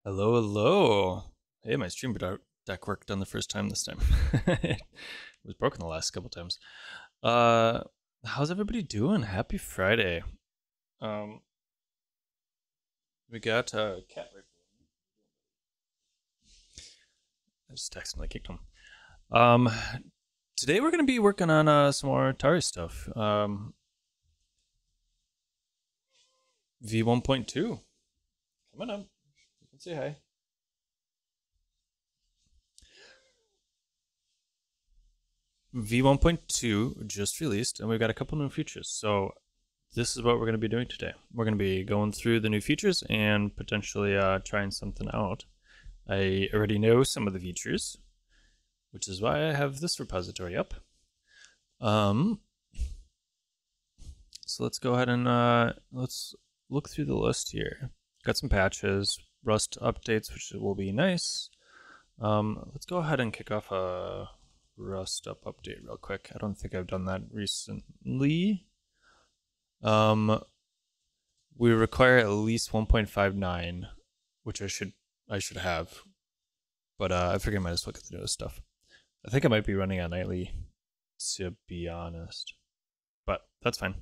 Hello, hello. Hey, my stream deck worked on the first time this time. It was broken the last couple times. How's everybody doing? Happy Friday. Um, we got cat right. I just accidentally kicked him. Um, Today we're gonna be working on some more Tauri stuff. V1.2. Come on up. You can say hi. V1.2 just released, and we've got a couple new features. So this is what we're going to be doing today. We're going to be going through the new features and potentially trying something out. I already know some of the features, which is why I have this repository up. So let's go ahead and let's look through the list here. Got some patches, Rust updates, which will be nice. Let's go ahead and kick off a Rust update real quick. I don't think I've done that recently. We require at least 1.59, which I should have, but I figured I might as well get the newest stuff. I think I might be running on nightly, to be honest, but that's fine.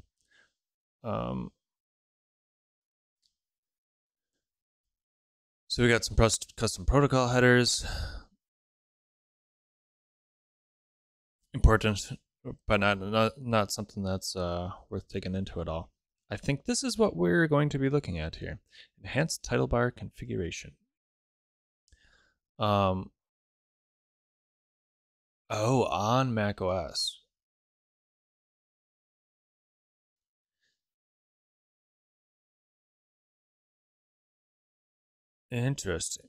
So we got some custom protocol headers. Important, but not something that's worth taking into at all. I think this is what we're going to be looking at here. Enhanced title bar configuration. Oh, on macOS. Interesting.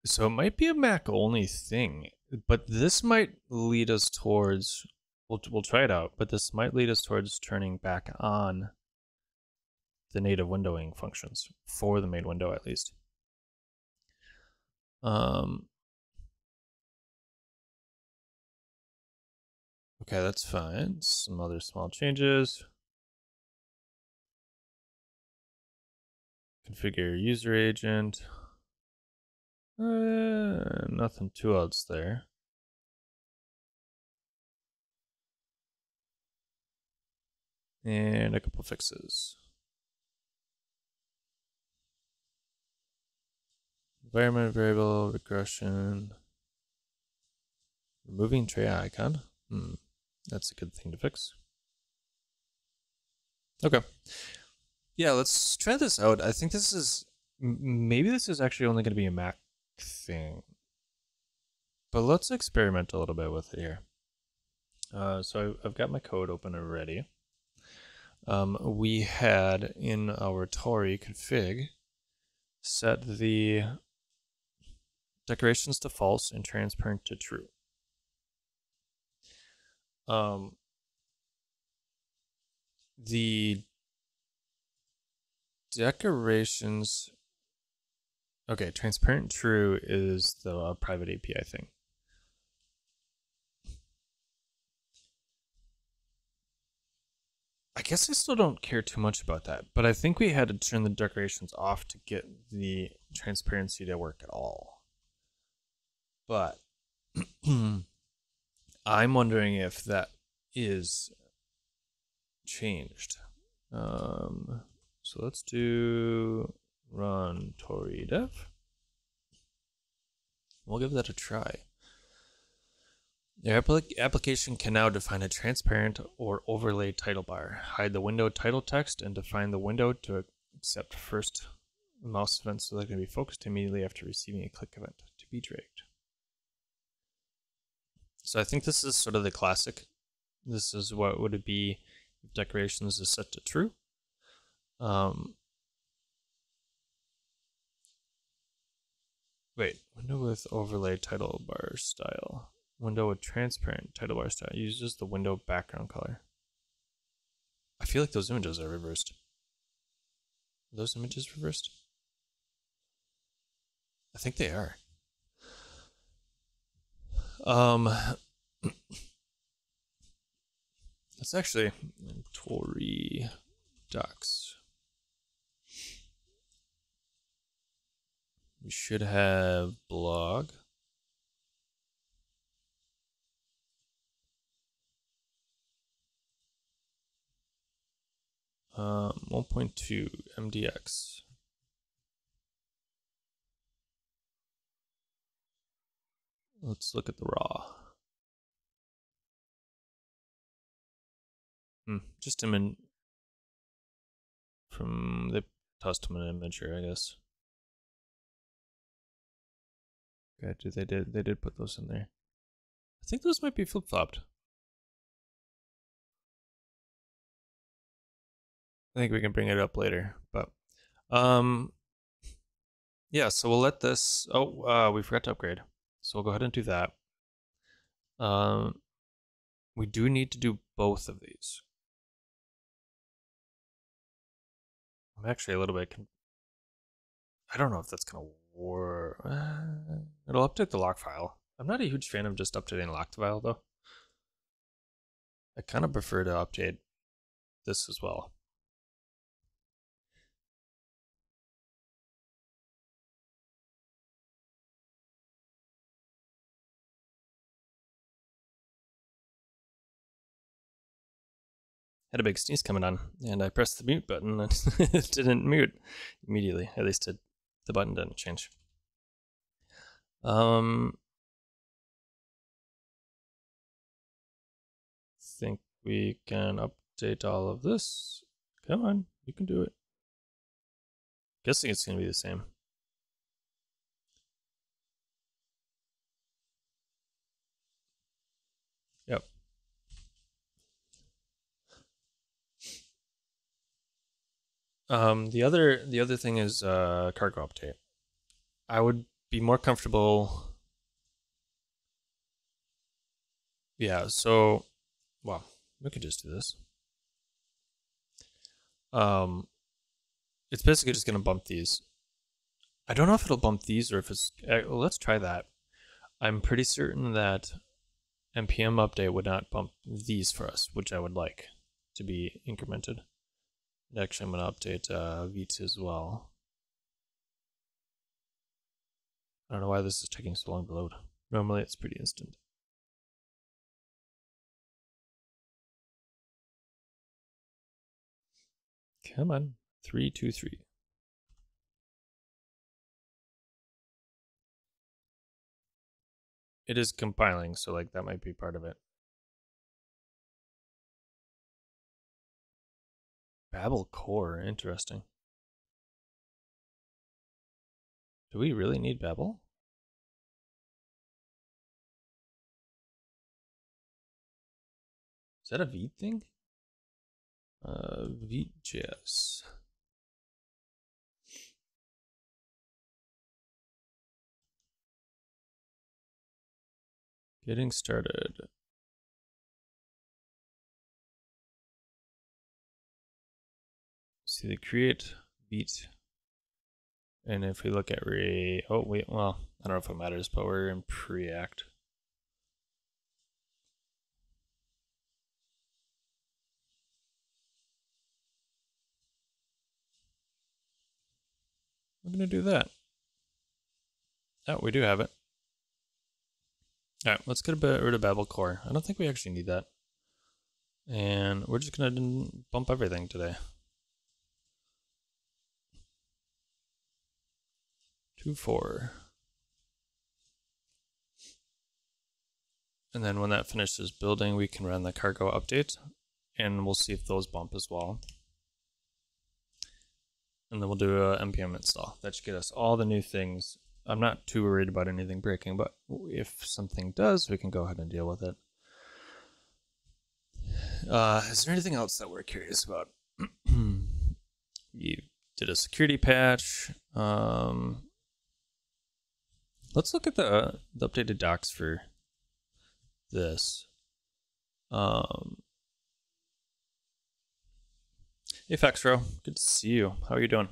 So it might be a Mac only thing, but this might lead us towards. We'll try it out, but this might lead us towards turning back on the native windowing functions for the main window at least. Okay, that's fine. Some other small changes. Configure user agent. Nothing too else there. And a couple fixes. Environment variable regression. Removing tray icon. That's a good thing to fix. Okay. Yeah, let's try this out. I think this is maybe this is actually only going to be a Mac thing, but let's experiment a little bit with it here. So I've got my code open already. We had in our Tauri config set the decorations to false and transparent to true. The decorations. Okay, transparent true is the private API thing. I guess I still don't care too much about that, but I think we had to turn the decorations off to get the transparency to work at all. But I'm wondering if that is changed. So let's do run Tauri dev. We'll give that a try. Your application can now define a transparent or overlay title bar, hide the window title text, and define the window to accept first mouse events so they're going to be focused immediately after receiving a click event to be dragged. So I think this is sort of the classic. This is what would it be if decorations is set to true. Wait, window with overlay title bar style. Window with transparent title bar style uses the window background color. I feel like those images are reversed. Are those images reversed? I think they are. That's actually Tauri docs. We should have blog. 1.2 MDX. Let's look at the raw. Just from the custom image here, I guess. Okay, they did put those in there. I think those might be flip-flopped. I think we can bring it up later, but yeah, so we'll let this, we forgot to upgrade. So we'll go ahead and do that. We do need to do both of these. I'm actually a little bit, I don't know if that's gonna work. It'll update the lock file. I'm not a huge fan of just updating the lock file though. I kind of prefer to update this as well. Had a big sneeze coming on, and I pressed the mute button and it didn't mute immediately. At least the button didn't change. Think we can update all of this. Come on, you can do it. Guessing it's going to be the same. Yep. The other thing is cargo update. I would be more comfortable. Yeah, so well, we could just do this. It's basically just gonna bump these. I don't know if it'll bump these or if it's. Well, let's try that. I'm pretty certain that npm update would not bump these for us, which I would like to be incremented. Actually, I'm gonna update v2 as well. I don't know why this is taking so long to load. Normally it's pretty instant. Come on, 323. It is compiling, so like that might be part of it. Babel core, interesting. Do we really need Babel? Is that a Vite thing? Vite.js. Getting started. See the create Vite. And if we look at oh wait, well, I don't know if it matters, but we're in Preact. We're gonna do that. Oh, we do have it. All right, let's get a bit rid of Babel core. I don't think we actually need that. And we're just gonna bump everything today. 2.4. And then when that finishes building, we can run the cargo update and we'll see if those bump as well. And then we'll do a npm install. That should get us all the new things. I'm not too worried about anything breaking, but if something does, we can go ahead and deal with it. Is there anything else that we're curious about? You did a security patch. Let's look at the updated docs for this. Hey Faxro, good to see you. How are you doing?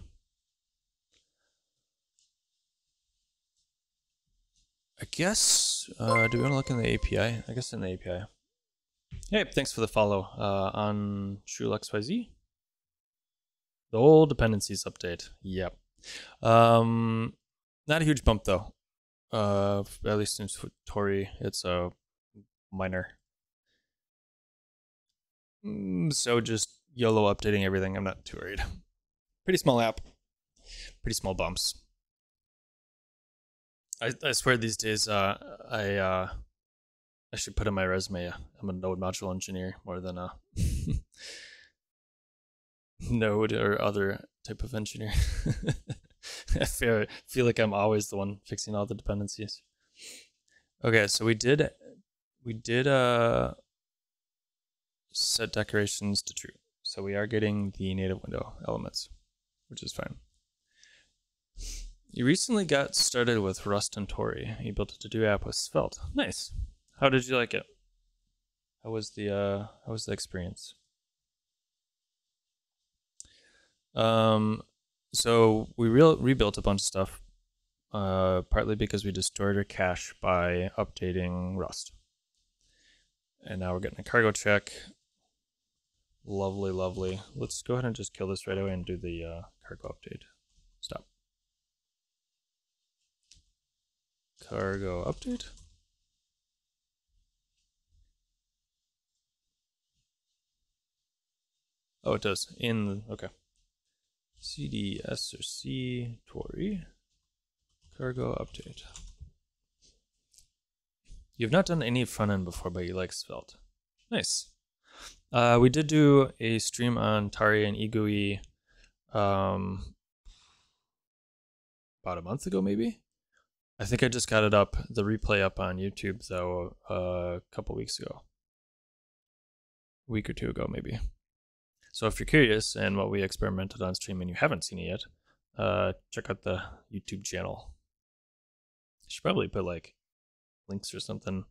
I guess, do we want to look in the API? I guess in the API. Hey, thanks for the follow on ShulXYZ. The old dependencies update. Yep. Not a huge bump though. At least in Tauri, it's a minor. So just YOLO updating everything. I'm not too worried. Pretty small app. Pretty small bumps. I swear these days, I should put in my resume. I'm a node module engineer more than a node or other type of engineer. I feel like I'm always the one fixing all the dependencies. Okay, so we did set decorations to true. So we are getting the native window elements, which is fine. You recently got started with Rust and Tauri. You built a to-do app with Svelte. Nice. How did you like it? How was the experience? So we rebuilt a bunch of stuff, partly because we destroyed our cache by updating Rust. And now we're getting a cargo check. Lovely, lovely. Let's go ahead and just kill this right away and do the cargo update. Stop. Cargo update. Oh, it does. Okay. CD src Tauri cargo update. You've not done any front end before, but you like Svelte. Nice. We did do a stream on Tauri and eGUI about a month ago, maybe. I think I just got it up, the replay up on YouTube though, a couple weeks ago. A week or two ago, maybe. So if you're curious and what we experimented on stream and you haven't seen it yet, check out the YouTube channel. I should probably put like links or something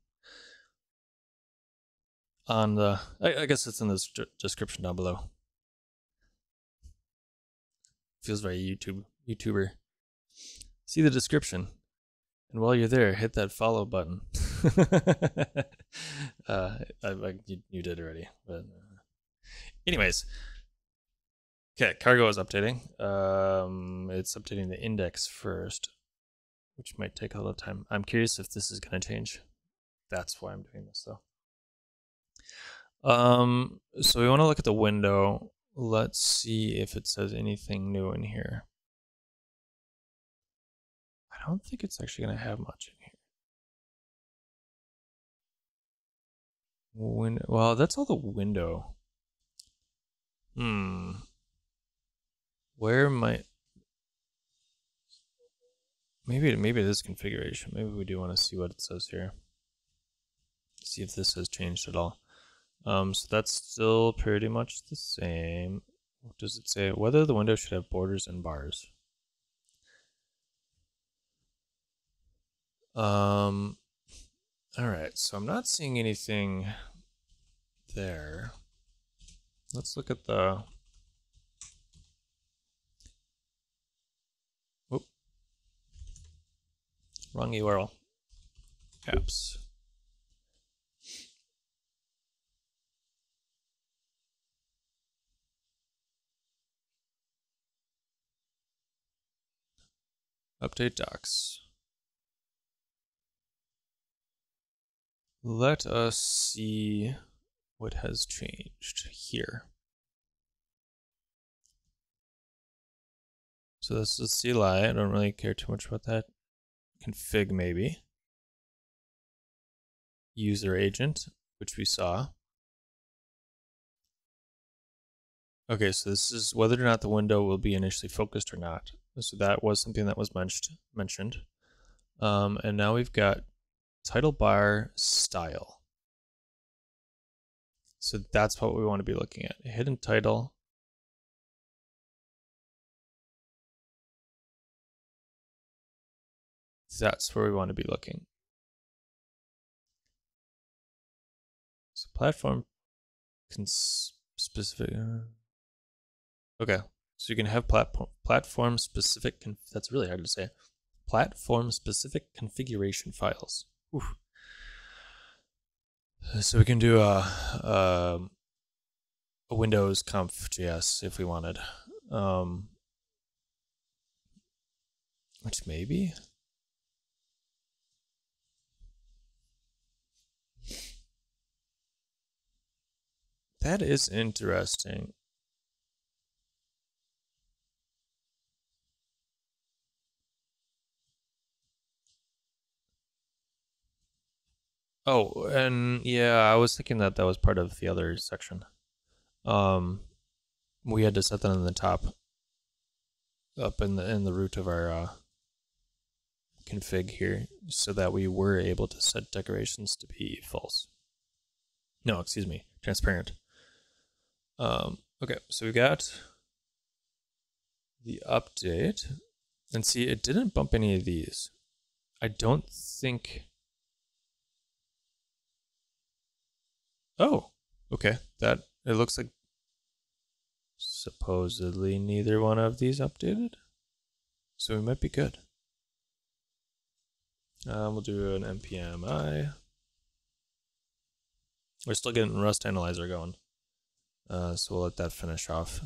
on the, I guess it's in the description down below. Feels very YouTuber. See the description. And while you're there, hit that follow button. You did already, but anyways. Okay, cargo is updating. It's updating the index first, which might take a little time. I'm curious if this is going to change. That's why I'm doing this, though. So we want to look at the window. Let's see if it says anything new in here. I don't think it's actually going to have much in here. Well, that's all the window. Where might... Maybe it is configuration. Maybe we do want to see what it says here. See if this has changed at all. So that's still pretty much the same. What does it say? Whether the window should have borders and bars. All right, so I'm not seeing anything there. Let's look at the... Whoop. Wrong URL. Apps. Update docs. Let us see what has changed here. So this is CLI. I don't really care too much about that. Config maybe. User agent, which we saw. Okay, so this is whether or not the window will be initially focused or not. So that was something that was mentioned. And now we've got title bar style. So that's what we want to be looking at. Hidden title. That's where we want to be looking. So platform specific. Okay, so you can have platform specific. That's really hard to say. Platform specific configuration files. Oof. So we can do a Windows conf.js if we wanted. which maybe. That is interesting. Oh, and yeah, I was thinking that that was part of the other section. We had to set that in the top, up in the root of our config here, so that we were able to set decorations to be false. No, excuse me, transparent. Okay, so we got the update, and see, it didn't bump any of these. I don't think. Oh, okay. That it looks like supposedly neither one of these updated, so we might be good. We'll do an npm I. We're still getting Rust Analyzer going, so we'll let that finish off.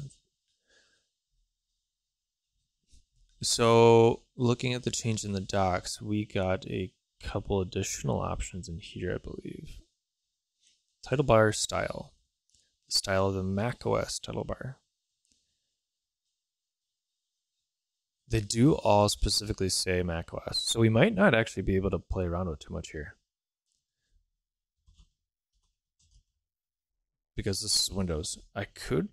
So looking at the change in the docs, we got a couple additional options in here, I believe. Title bar style. The style of the macOS title bar. They do all specifically say macOS, so we might not actually be able to play around with too much here. Because this is Windows. I could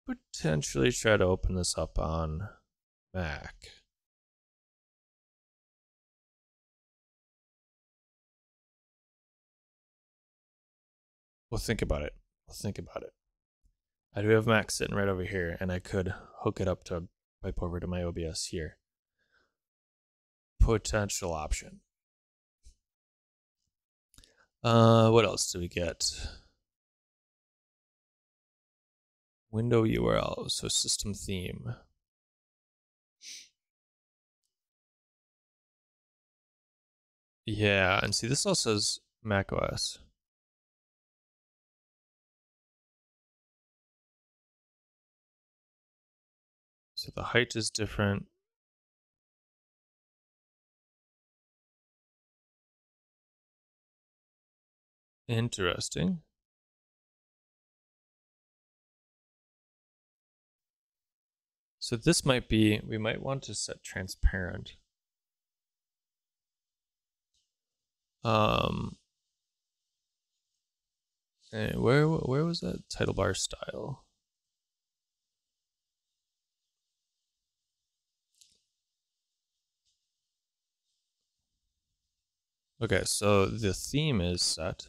potentially try to open this up on Mac. We'll think about it. I do have Mac sitting right over here, and I could hook it up to pipe over to my OBS here. Potential option. What else do we get? Window URL, so system theme. Yeah, and see, this also says macOS. So the height is different. Interesting. So this might be, we might want to set transparent. And where was that title bar style? Okay, so the theme is set.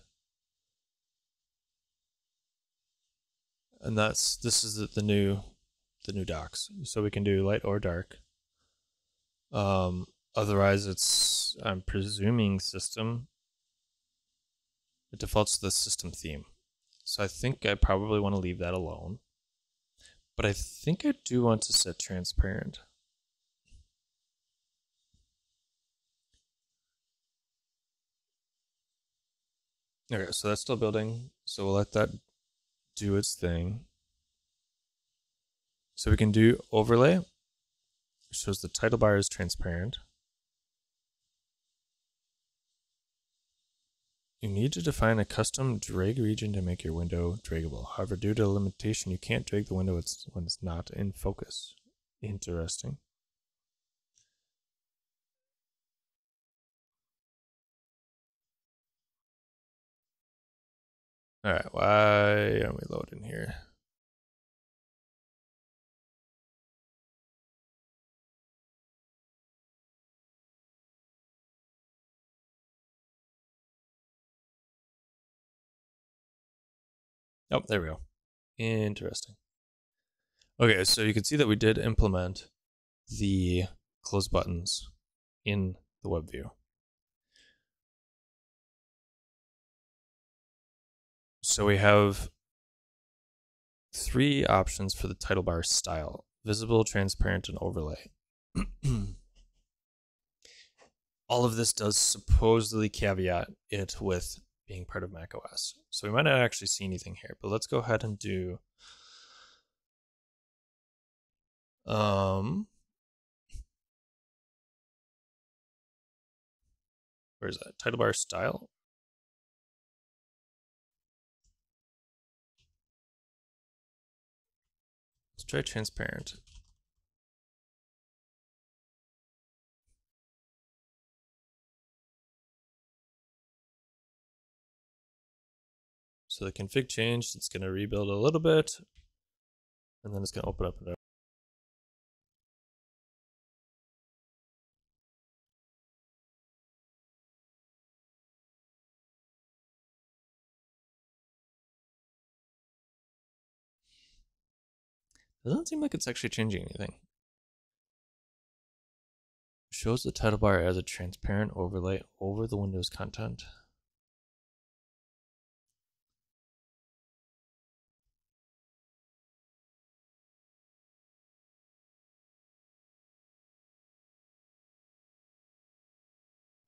And this is the new docs. So we can do light or dark. Otherwise it's, I'm presuming system. It defaults to the system theme. So I think I probably want to leave that alone. But I think I do want to set transparent. Okay, so that's still building. So we'll let that do its thing. So we can do overlay. It shows the title bar is transparent. You need to define a custom drag region to make your window draggable. However, due to a limitation, you can't drag the window when it's not in focus. Interesting. All right, why aren't we loading here? Oh, there we go. Interesting. Okay, so you can see that we did implement the close buttons in the web view. So we have three options for the title bar style: visible, transparent, and overlay. All of this does supposedly caveat it with being part of macOS. So we might not actually see anything here, but let's go ahead and do Where is that? Title bar style. Let's try transparent. So the config changed. It's going to rebuild a little bit, and then it's going to open up. Doesn't seem like it's actually changing anything. Shows the title bar as a transparent overlay over the Windows content.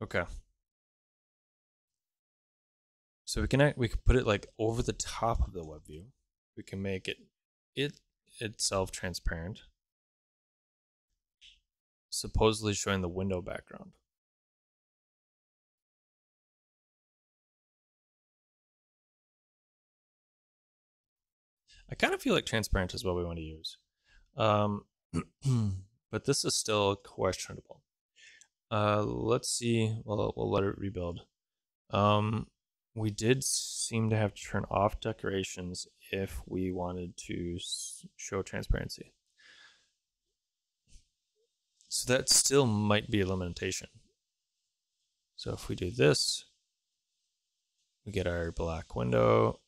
Okay. So we can put it like over the top of the web view. We can make it itself transparent, supposedly showing the window background. I kind of feel like transparent is what we want to use. But this is still questionable. Let's see. We'll let it rebuild. We did seem to have to turn off decorations if we wanted to show transparency. So that still might be a limitation. So if we do this, we get our black window,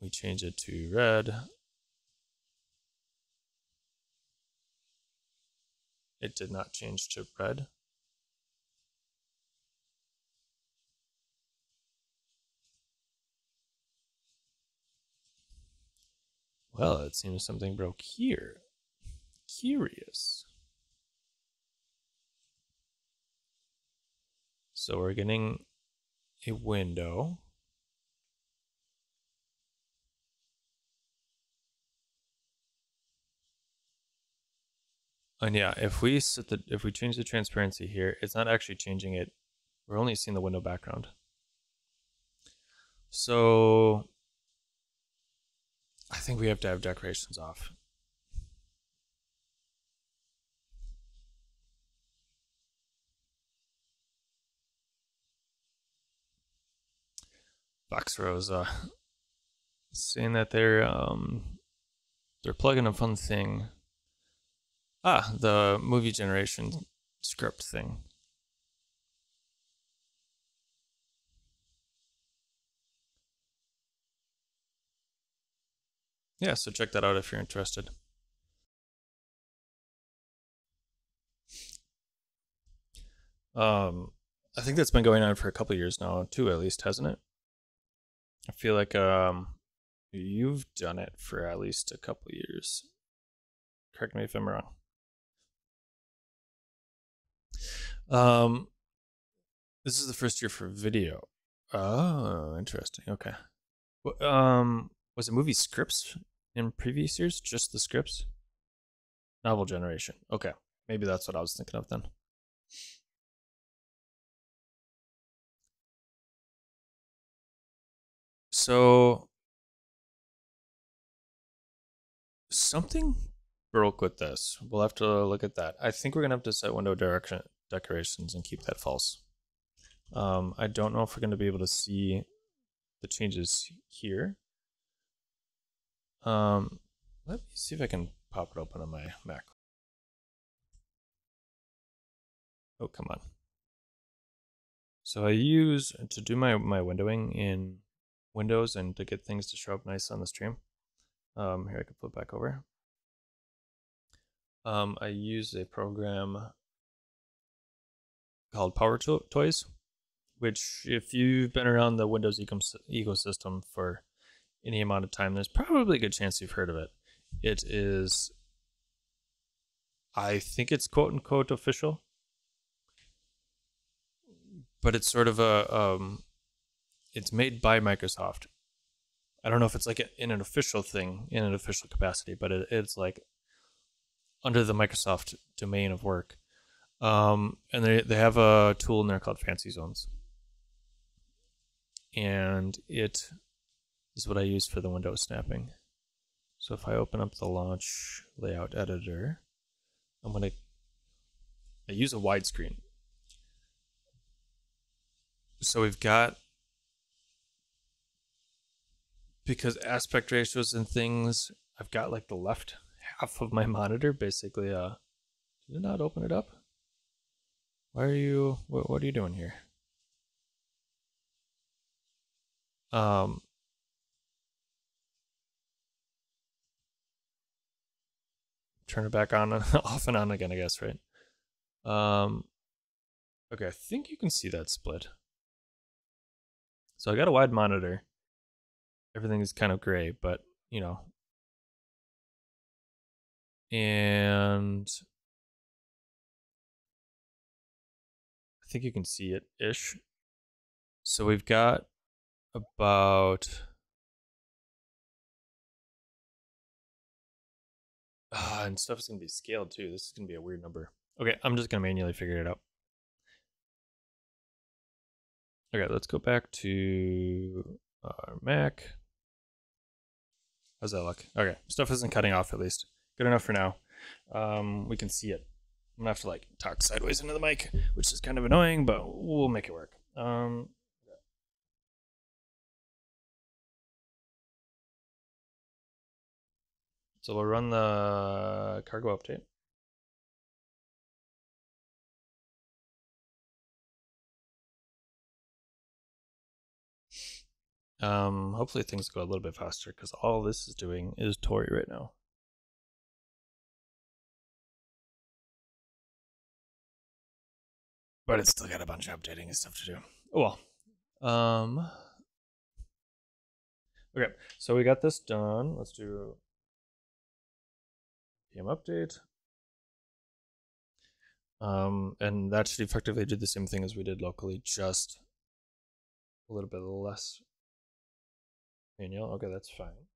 we change it to red. It did not change to red. Well, it seems something broke here. Curious. So we're getting a window. And yeah, if we change the transparency here, it's not actually changing it. We're only seeing the window background. So I think we have to have decorations off. Boxrow's saying that they're plugging a fun thing. The movie generation script thing. Yeah, so check that out if you're interested. I think that's been going on for a couple of years now, too, at least, hasn't it? I feel like you've done it for at least a couple of years. Correct me if I'm wrong. This is the first year for video. Oh, interesting. Okay. Was it movie scripts in previous years? Just the scripts? Novel generation. Okay. Maybe that's what I was thinking of then. So something broke with this. We'll have to look at that. I think we're gonna have to set window decorations and keep that false. I don't know if we're gonna be able to see the changes here. Let me see if I can pop it open on my Mac. Oh, come on. So I use to do my windowing in Windows and to get things to show up nice on the stream. Here I can flip back over. I use a program called Power Toys, which if you've been around the Windows ecosystem for any amount of time, there's probably a good chance you've heard of it. It is, I think it's quote unquote official, but it's sort of it's made by Microsoft. I don't know if it's like in an official thing, in an official capacity, but it's like under the Microsoft domain of work. And they have a tool in there called Fancy Zones. and it is what I use for the window snapping. So if I open up the launch layout editor, I use a widescreen. So we've got, because aspect ratios and things, I've got like the left half of my monitor basically. Did it not open it up? Why are you? What are you doing here? Turn it back on, off and on again, I guess, right? Okay, I think you can see that split. So I got a wide monitor. Everything is kind of gray, but you know. And I think you can see it ish. So we've got about and stuff is gonna be scaled too. This is gonna be a weird number. Okay, I'm just gonna manually figure it out. Okay, let's go back to our Mac. How's that look? Okay, stuff isn't cutting off at least. Good enough for now. We can see it. I'm gonna have to like talk sideways into the mic, which is kind of annoying, but we'll make it work. So we'll run the cargo update. Hopefully things go a little bit faster because all this is doing is Tauri right now. But it's still got a bunch of updating and stuff to do. Oh well. Okay, so we got this done. Let's do PM update. And that should effectively do the same thing as we did locally, just a little bit less manual. Okay, that's fine.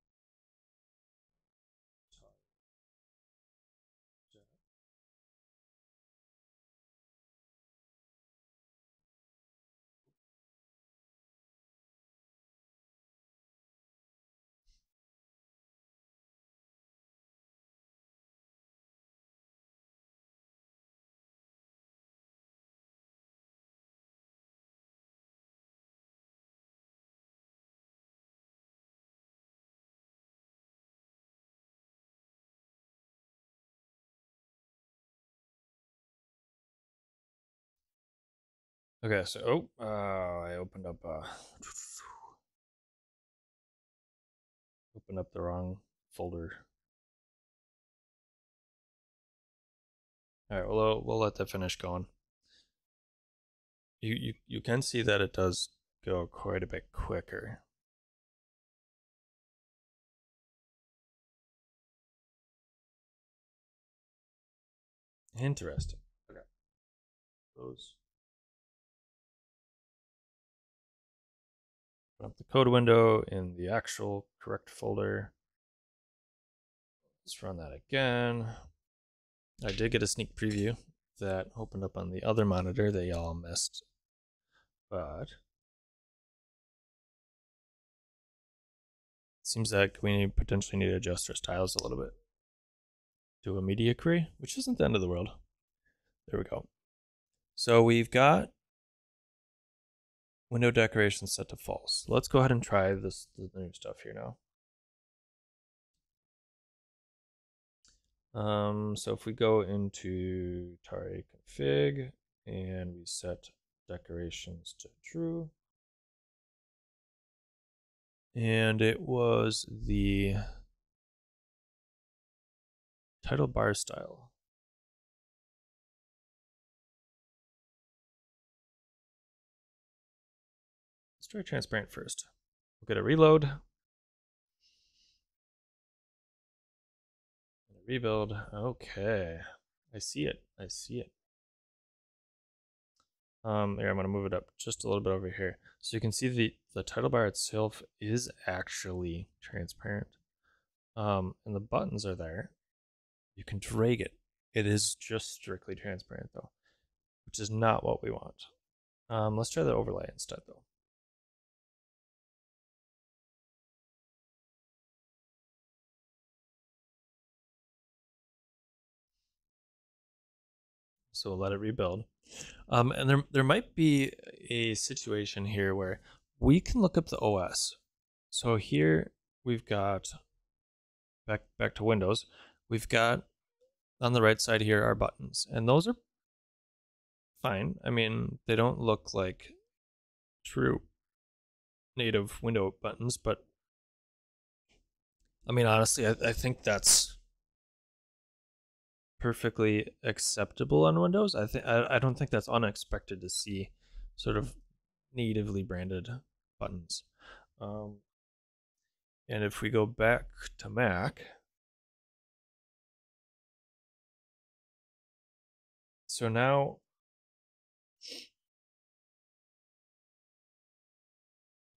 Okay, so I opened up the wrong folder. All right, we'll let that finish going. You can see that it does go quite a bit quicker. Interesting. Okay. Close. Open up the code window in the actual correct folder. Let's run that again. I did get a sneak preview that opened up on the other monitor that y'all missed, but it seems like we potentially need to adjust our styles a little bit. Do a media query, which isn't the end of the world. There we go. So we've got window decoration set to false. Let's go ahead and try the new stuff here now. So if we go into Tauri config and we set decorations to true, and it was the title bar style. Let's try transparent first. We'll get a reload. Rebuild. Okay. I see it. I see it. Here, I'm going to move it up just a little bit over here. So you can see the title bar itself is actually transparent. And the buttons are there. You can drag it. It is just strictly transparent though, which is not what we want. Let's try the overlay instead though. So we'll let it rebuild. And there might be a situation here where we can look up the OS. So here we've got back to Windows. We've got on the right side here our buttons, and those are fine. I mean, they don't look like true native window buttons, but I mean, honestly, I think that's perfectly acceptable on Windows. I don't think that's unexpected to see sort of natively branded buttons. Um, and if we go back to Mac, so now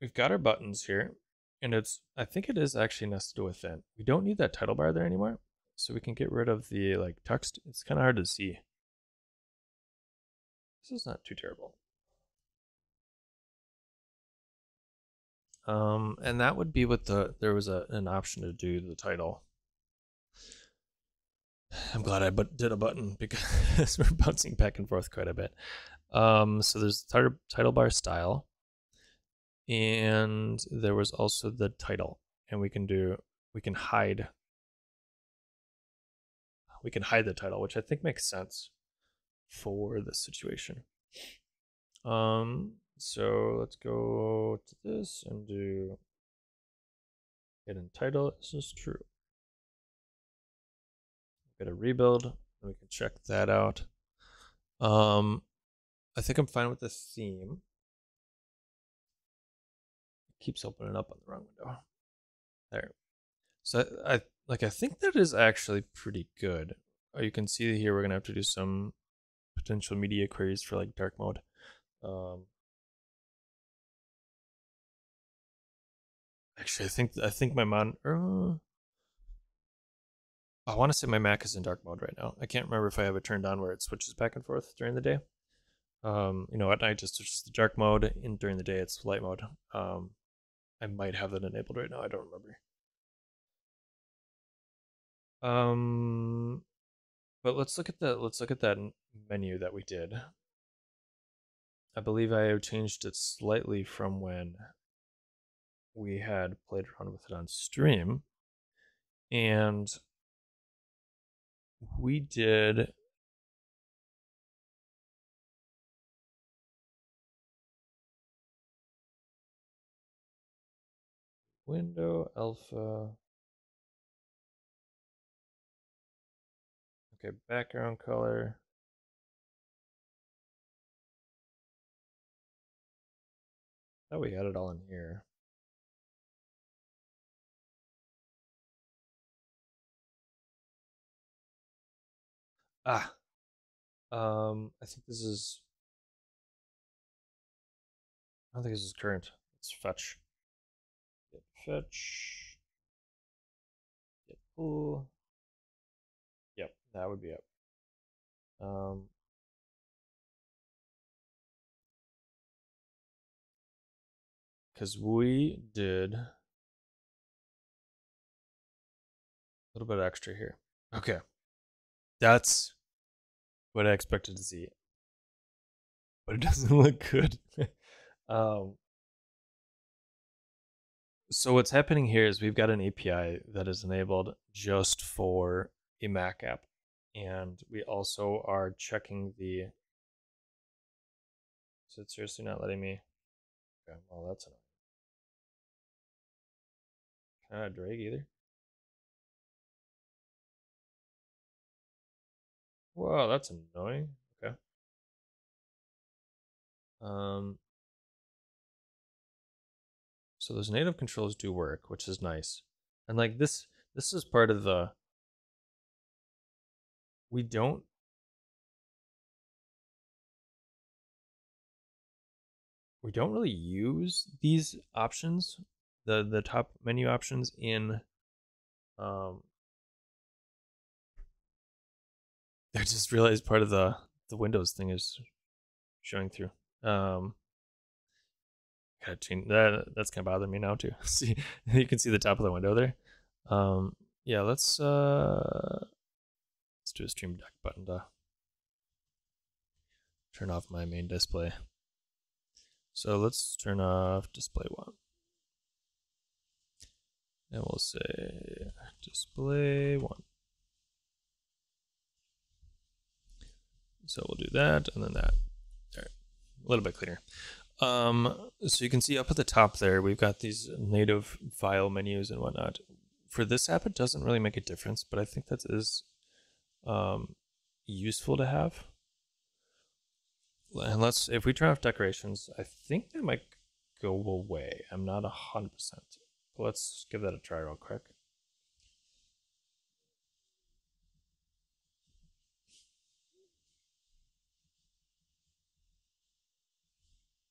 we've got our buttons here, and I think it is actually nested within. We don't need that title bar there anymore, so we can get rid of the like text. It's kind of hard to see. This is not too terrible. And that would be with there was an option to do the title. I'm glad I did a button because we're bouncing back and forth quite a bit. So there's title bar style, and there was also the title, and we can hide the title, which I think makes sense for this situation. So let's go to this and do hidden title. This is true. Get a rebuild, and we can check that out. I think I'm fine with the theme. It keeps opening up on the wrong window. There. So I think that is actually pretty good. You can see here we're gonna have to do some potential media queries for like dark mode. Actually, I think my I want to say my Mac is in dark mode right now. I can't remember if I have it turned on where it switches back and forth during the day. At night just switches to dark mode, and during the day it's light mode. I might have that enabled right now. I don't remember. But let's look at that menu that we did. I believe I have changed it slightly from when we had played around with it on stream, and we did window alpha. Okay, background color. Oh, we had it all in here. Ah, I think this is. I don't think this is current. Let's fetch. Get fetch. Get pull. Yep, that would be it. Because we did a little bit extra here. Okay, that's what I expected to see, but it doesn't look good. um, so what's happening here is we've got an API that is enabled just for a Mac app, and we also are checking the. Is it seriously not letting me? Okay, well that's annoying. Can I not drag either? Whoa, that's annoying. Okay. So those native controls do work, which is nice. And like this is part of the we don't really use these options, the top menu options in I just realized part of the Windows thing is showing through. Gotta change that's gonna bother me now too. See, you can see the top of the window there. Yeah, let's do a stream deck button. turn off my main display. So let's turn off display 1. And we'll say display 1. So we'll do that and then that. All right, a little bit cleaner. So you can see up at the top there, we've got these native file menus and whatnot. For this app, it doesn't really make a difference, but I think that is useful to have. And if we turn off decorations, I think that might go away. I'm not 100%. But let's give that a try real quick.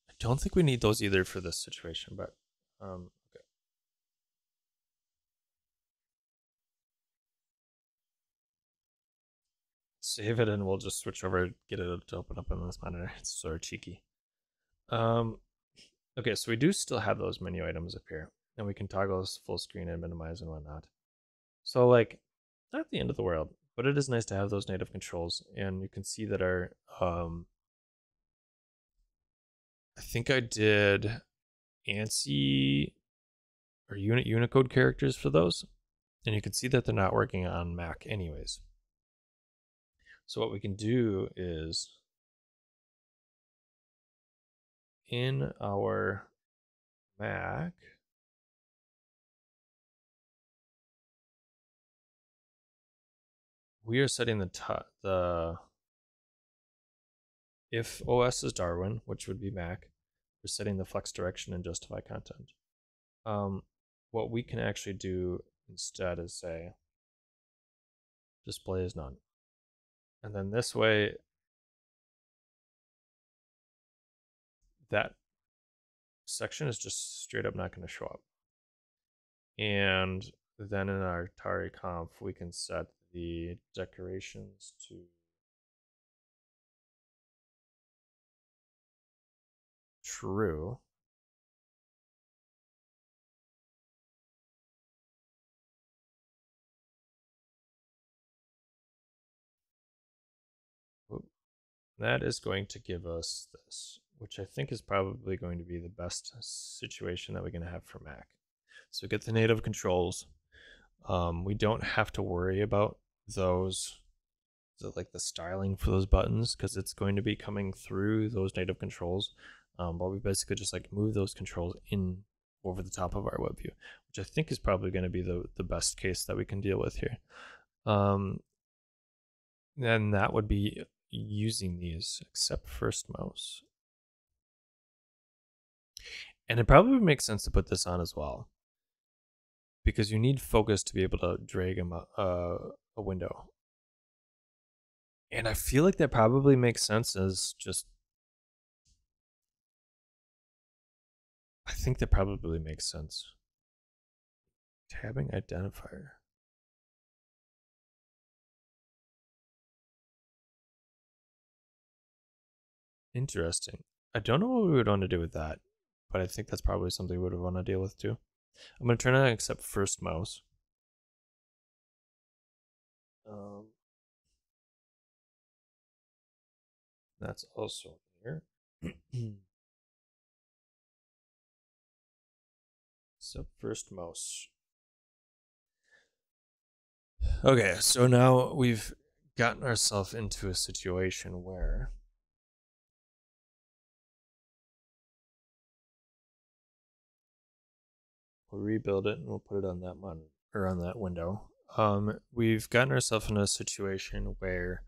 I don't think we need those either for this situation, but okay. Save it and we'll just switch over, get it to open up on this monitor. It's sort of cheeky. Okay, so we do still have those menu items up here, and we can toggle this full screen and minimize and whatnot. So like, not the end of the world, but it is nice to have those native controls, and you can see that our, I think I did ANSI or Unicode characters for those, and you can see that they're not working on Mac anyways. So what we can do is in our Mac, we are setting the if OS is Darwin, which would be Mac, we're setting the flex direction and justify content. What we can actually do instead is say display is none. And then this way, that section is just straight up not going to show up. And then in our Tauri conf, we can set the decorations to true. That is going to give us this, which I think is probably going to be the best situation that we're going to have for Mac. So we get the native controls. We don't have to worry about those, like the styling for those buttons, because it's going to be coming through those native controls. But we basically just like move those controls in over the top of our web view, which I think is probably going to be the best case that we can deal with here. Then that would be using these, except first mouse. And it probably makes sense to put this on as well, because you need focus to be able to drag a window. And I feel like that probably makes sense as just, I think that probably makes sense. Tabbing identifier. Interesting. I don't know what we would want to do with that, but I think that's probably something we would want to deal with too. I'm going to turn on accept first mouse. That's also here. Accept first mouse. Okay, so now we've gotten ourselves into a situation where we'll rebuild it and we'll put it on that monitor or on that window. We've gotten ourselves in a situation where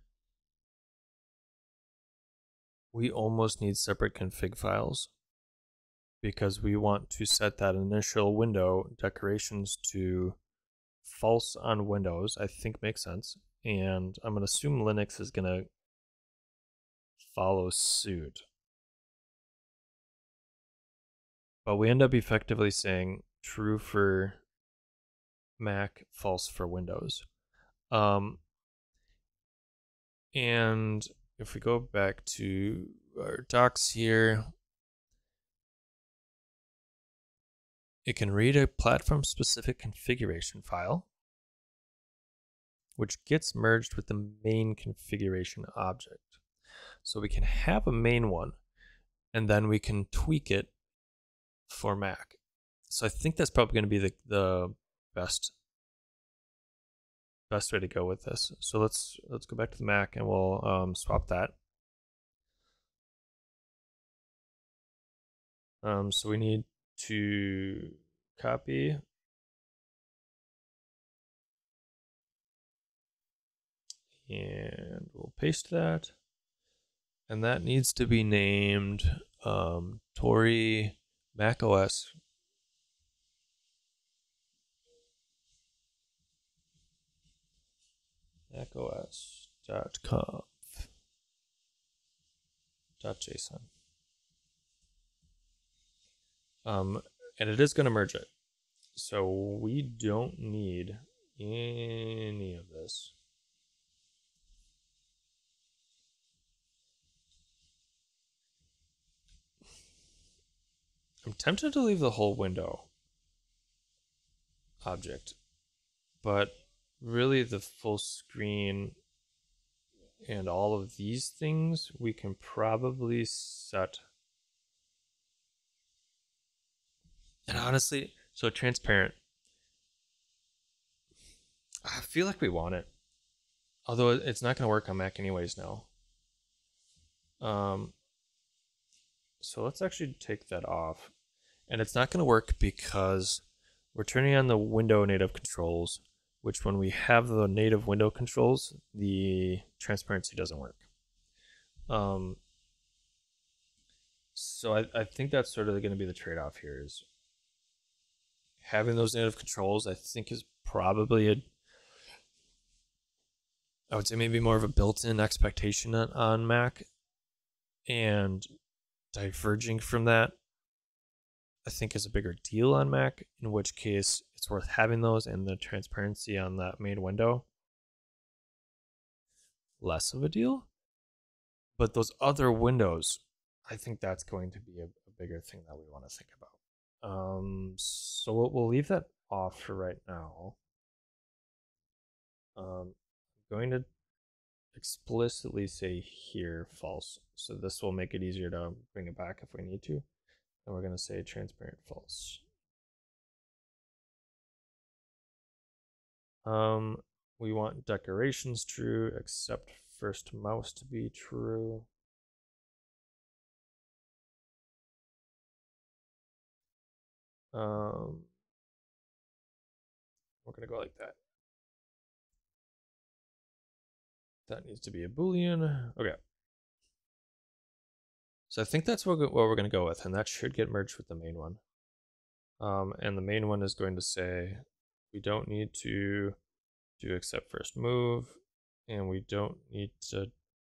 we almost need separate config files because we want to set that initial window decorations to false on Windows. I think makes sense. And I'm going to assume Linux is going to follow suit. But we end up effectively saying true for Mac, false for Windows. And if we go back to our docs here, it can read a platform-specific configuration file, which gets merged with the main configuration object. So we can have a main one, and then we can tweak it for Mac. So I think that's probably going to be the best way to go with this. So let's go back to the Mac and we'll swap that. So we need to copy and we'll paste that. And that needs to be named Tauri macOS macOS.conf.json. And it is going to merge it. So we don't need any of this. I'm tempted to leave the whole window object, but really the full screen and all of these things we can probably set. And honestly, so transparent, I feel like we want it, although it's not going to work on Mac anyways now. So let's actually take that off. And it's not going to work because we're turning on the window native controls, which when we have the native window controls, the transparency doesn't work. So I think that's sort of going to be the trade-off here, is having those native controls. I think is probably I would say maybe more of a built-in expectation on Mac, and diverging from that I think is a bigger deal on Mac, in which case it's worth having those, and the transparency on that main window less of a deal. But those other windows, I think that's going to be a bigger thing that we want to think about. So we'll leave that off for right now. I'm going to explicitly say here false, so this will make it easier to bring it back if we need to. And we're going to say transparent false. We want decorations true, except first mouse to be true. We're gonna go like that. That needs to be a Boolean. Okay. So I think that's what we're gonna go with, and that should get merged with the main one. And the main one is going to say we don't need to do except first move, and we don't need to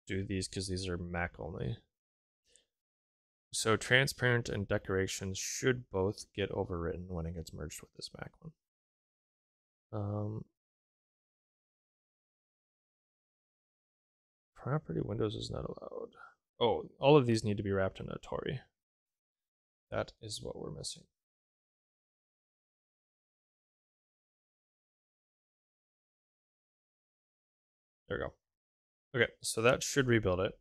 do these because these are Mac only. So transparent and decorations should both get overwritten when it gets merged with this Mac one. Property windows is not allowed. Oh, all of these need to be wrapped in a Tauri. That is what we're missing. There we go. Okay, so that should rebuild it.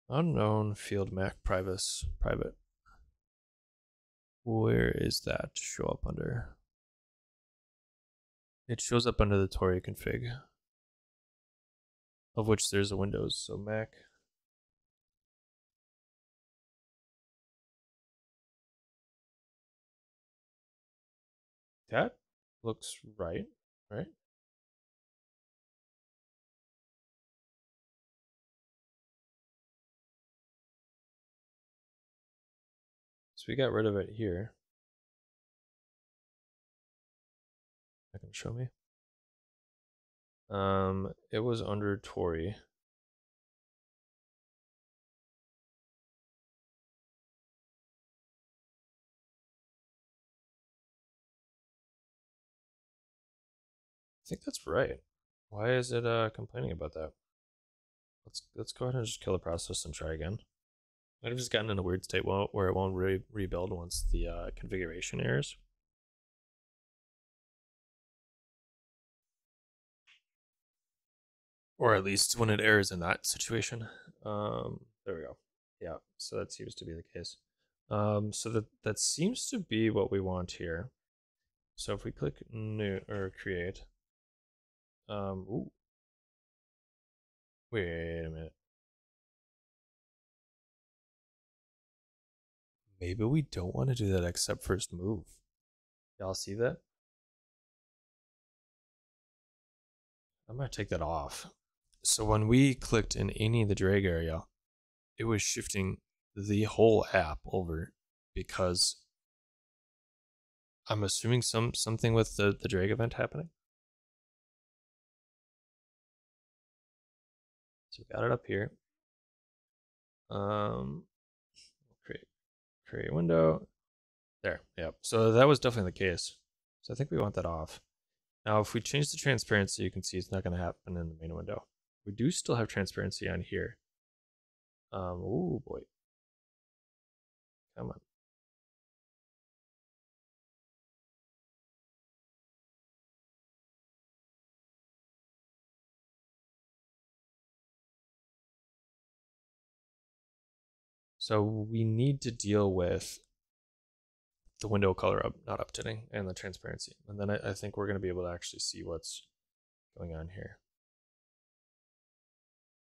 Unknown field Mac private. Where is that show up under? It shows up under the Tauri config, of which there's a Windows. So Mac. That looks right, right? So we got rid of it here. I can show me. It was under Tauri. I think that's right. Why is it complaining about that? let's go ahead and just kill the process and try again. Might have just gotten in a weird state where it won't rebuild once the configuration errors. Or at least when it errors in that situation. There we go. Yeah, so that seems to be the case. So that seems to be what we want here. So if we click new or create, ooh, wait a minute. Maybe we don't want to do that except first move. Y'all see that? I'm gonna take that off. So when we clicked in any of the drag area, it was shifting the whole app over because I'm assuming something with the drag event happening. So we got it up here. Create window. There, yep. So that was definitely the case. So I think we want that off. Now, if we change the transparency, you can see it's not going to happen in the main window. We do still have transparency on here. Oh boy. Come on. So we need to deal with the window color not updating and the transparency. And then I think we're going to be able to actually see what's going on here.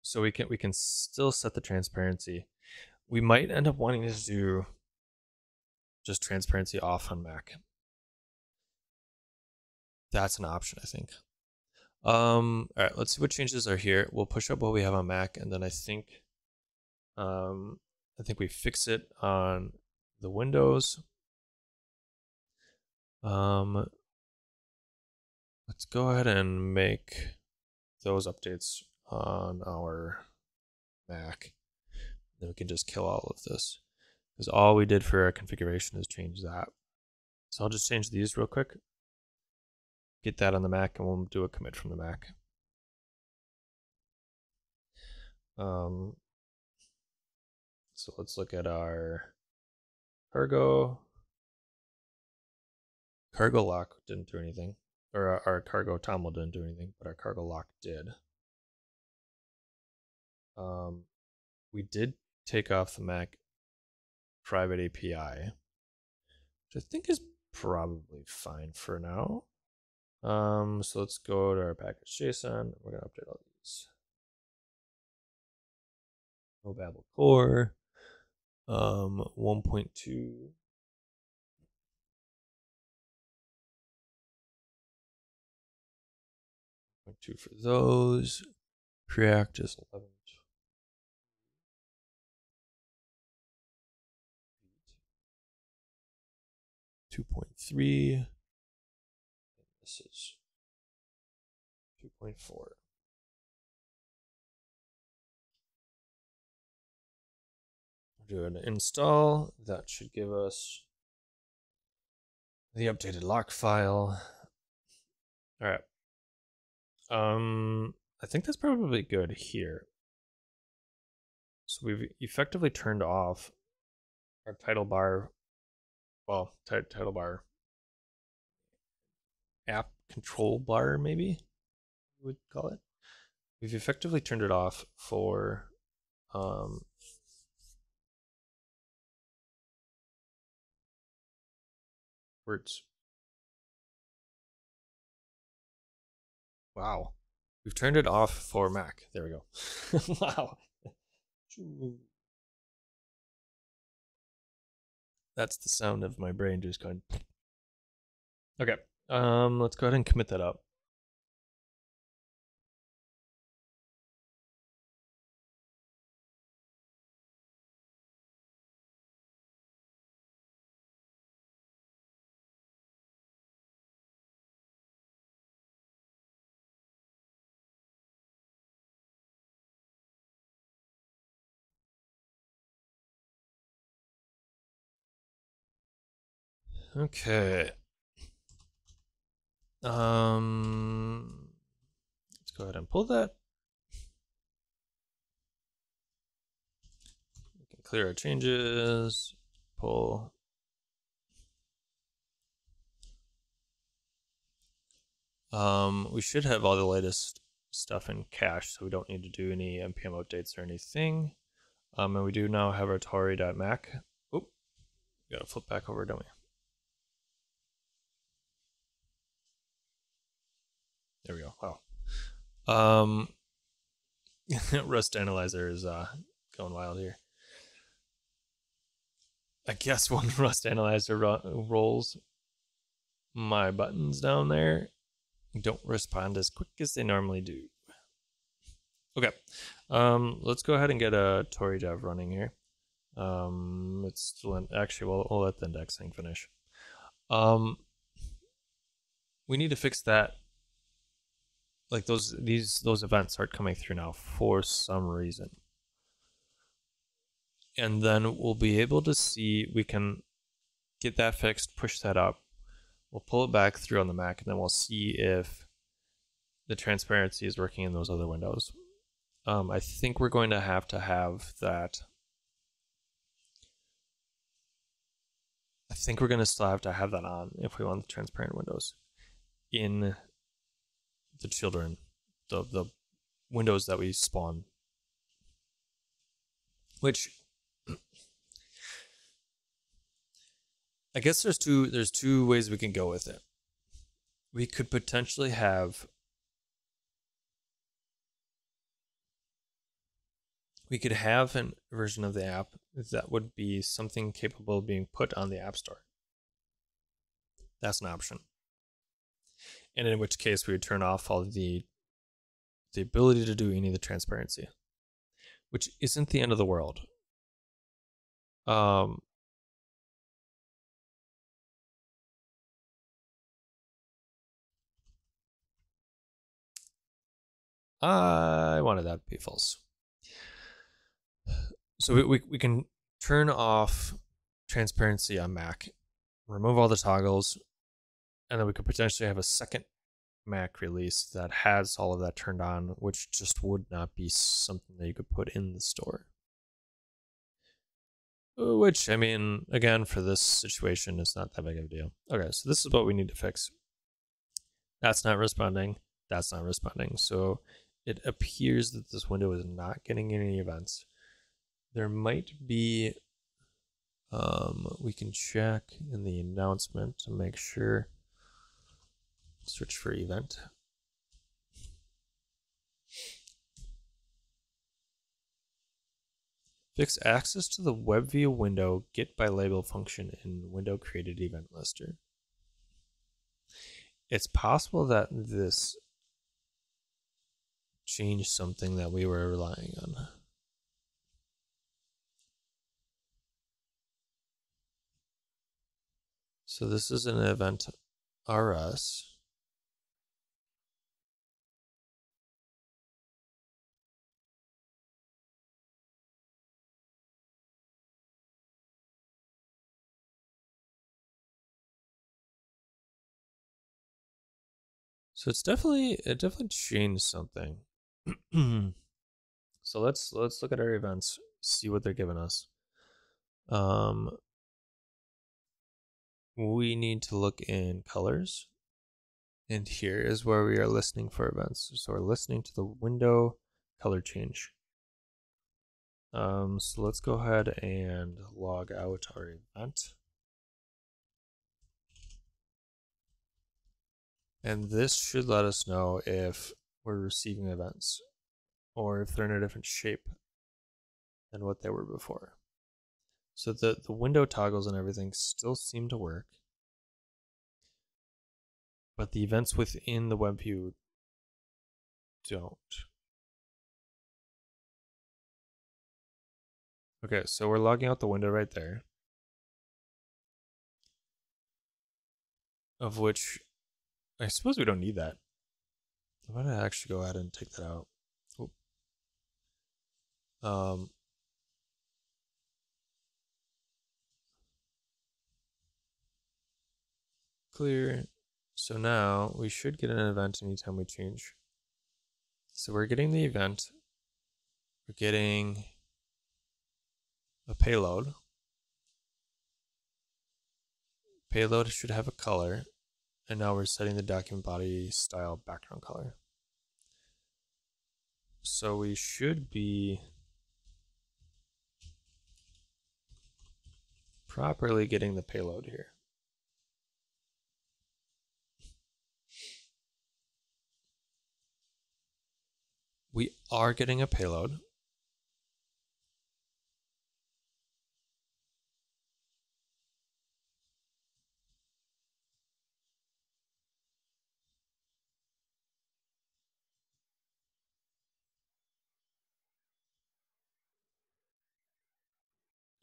So we can still set the transparency. We might end up wanting to do just transparency off on Mac. That's an option, I think. All right, let's see what changes are here. We'll push up what we have on Mac, and then I think we fix it on the Windows. Let's go ahead and make those updates on our Mac. Then we can just kill all of this because all we did for our configuration is change that. So I'll just change these real quick. Get that on the Mac, and we'll do a commit from the Mac. So let's look at our cargo. Cargo lock didn't do anything, or our cargo toml didn't do anything, but our cargo lock did. We did take off the Mac private API, which I think is probably fine for now. So let's go to our package.json. We're gonna update all these. No Babel core. 1.2. .2 for those. Preact is 11. 2.3. This is 2.4. Do an install. That should give us the updated lock file. All right. I think that's probably good here. So we've effectively turned off our title bar. Well, title bar app control bar, maybe we would call it. We've effectively turned it off for words. Wow. We've turned it off for Mac. There we go. Wow. That's the sound of my brain just going. Okay. Let's go ahead and commit that up. Okay. Let's go ahead and pull that. clear our changes, pull. We should have all the latest stuff in cache, so we don't need to do any npm updates or anything. And we do now have our Tauri.mac. Oop, we gotta flip back over, don't we? There we go. Wow. Rust Analyzer is going wild here. I guess when Rust Analyzer rolls, my buttons down there don't respond as quick as they normally do. Okay, let's go ahead and get a Tauri dev running here. It's still actually we'll let the indexing finish. We need to fix that. Like those events aren't coming through now for some reason. And then we'll be able to see, we can get that fixed, push that up. We'll pull it back through on the Mac, and then we'll see if the transparency is working in those other windows. I think we're going to have that. I think we're going to still have to have that on if we want the transparent windows in the children, the windows that we spawn. Which I guess there's two ways we can go with it. We could potentially have a version of the app that would be something capable of being put on the App Store. That's an option. And in which case we would turn off all the ability to do any of the transparency, which isn't the end of the world. I wanted that to be false. So we can turn off transparency on Mac, remove all the toggles, and then we could potentially have a second Mac release that has all of that turned on, which just would not be something that you could put in the store. Which, I mean, again, for this situation, it's not that big of a deal. Okay, so this is what we need to fix. That's not responding. That's not responding. So it appears that this window is not getting any events. There might be, we can check in the announcement to make sure. Search for event. Fix access to the web view window get by label function in window created event lister. It's possible that this changed something that we were relying on. So this is an event RS. So it definitely changed something. So let's look at our events, see what they're giving us. We need to look in colors, and here is where we are listening for events. So we're listening to the window color change. So let's go ahead and log out our event. And this should let us know if we're receiving events or if they're in a different shape than what they were before. So the window toggles and everything still seem to work, but the events within the web view don't. Okay, so we're logging out the window right there, of which I suppose we don't need that. I'm gonna actually go ahead and take that out. Clear. So now we should get an event anytime we change. So we're getting the event. We're getting a payload. Payload should have a color, and now we're setting the document body style background color. So we should be properly getting the payload here. We are getting a payload.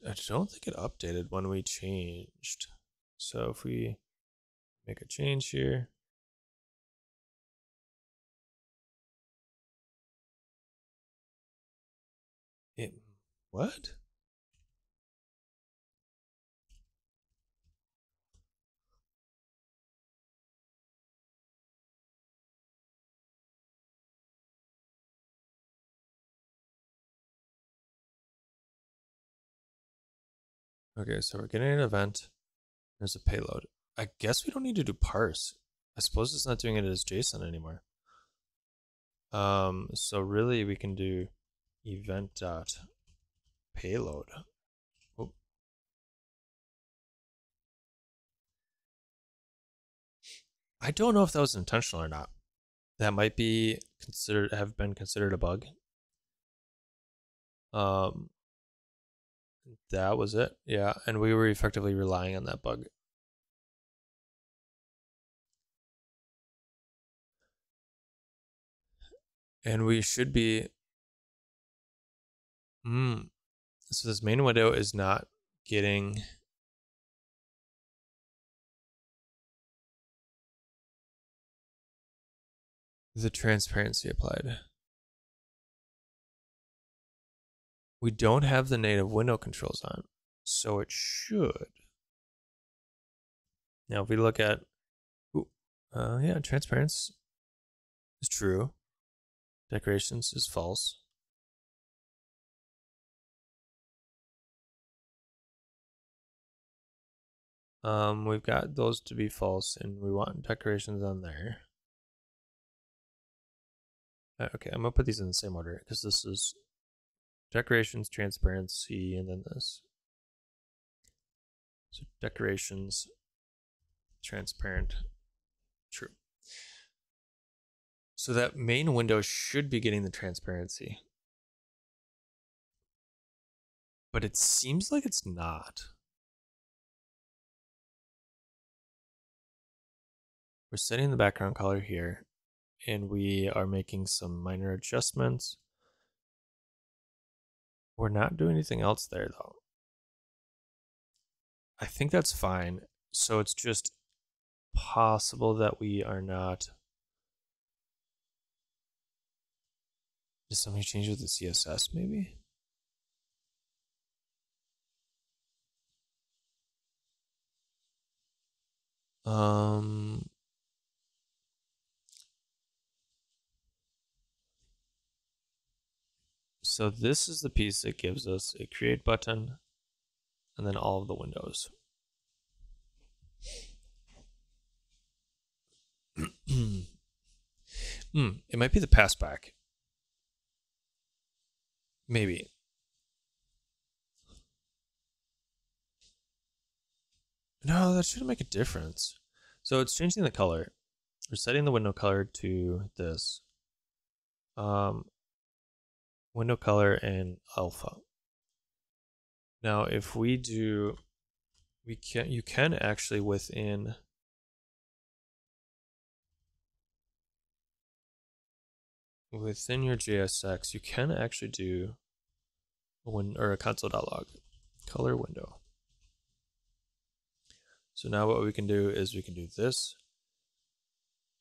I don't think it updated when we changed. So if we make a change here, what? Okay, so we're getting an event. There's a payload. I guess we don't need to do parse. I suppose it's not doing it as JSON anymore. So really we can do event.payload. Oh. I don't know if that was intentional or not. That might be have been considered a bug. That was it. Yeah, and we were effectively relying on that bug. And we should be so this main window is not getting the transparency applied. We don't have the native window controls on, so it should. Now, if we look at, yeah, transparency is true. Decorations is false. We've got those to be false, and we want decorations on there. Okay, I'm gonna put these in the same order because this is decorations, transparency, and then this. So decorations, transparent, true. So that main window should be getting the transparency. But it seems like it's not. We're setting the background color here, and we are making some minor adjustments. We're not doing anything else there, though. I think that's fine. So it's just possible that we are not. Did somebody change with the CSS, maybe? So this is the piece that gives us a create button and then all of the windows. It might be the passback. Maybe. No, that shouldn't make a difference. So it's changing the color. We're setting the window color to this. Window color and alpha. Now, if we do, you can actually within your JSX, you can actually do a console.log color window. So now what we can do is we can do this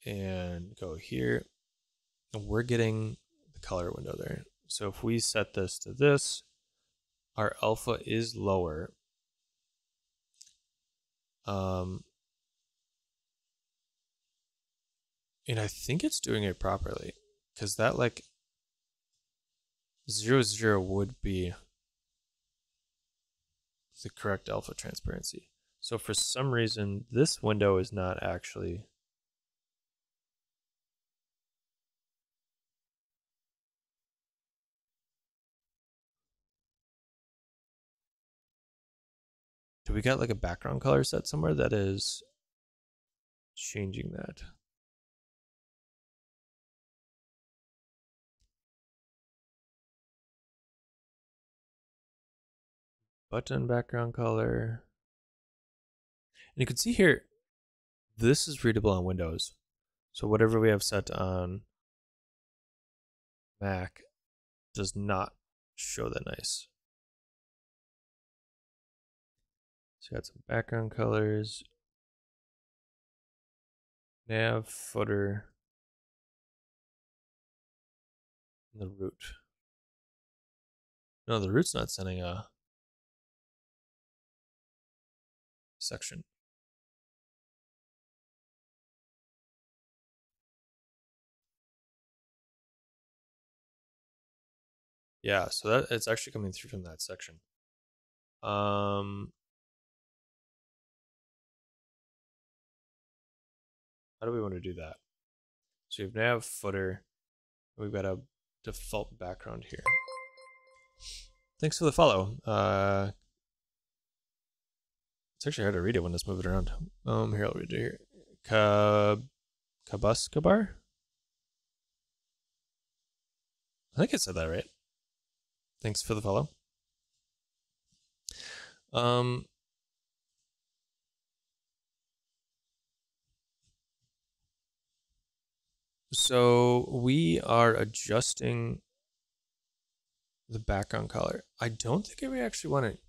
and go here. And we're getting the color window there. So if we set this to this, our alpha is lower. And I think it's doing it properly because that like 0, 0 would be the correct alpha transparency. So for some reason, this window is not actually do we got like a background color set somewhere that is changing that? Button background color. And you can see here, this is readable on Windows. So whatever we have set on Mac does not show that nice. So got some background colors, nav, footer, and the root. No, the root's not sending a section. Yeah, so that it's actually coming through from that section. How do we want to do that? So we have nav, footer. We've got a default background here. Thanks for the follow. It's actually hard to read it when it's moving around. Here, I'll read it here. Kabuskabar? I think I said that right. Thanks for the follow. So we are adjusting the background color. I don't think we actually want to.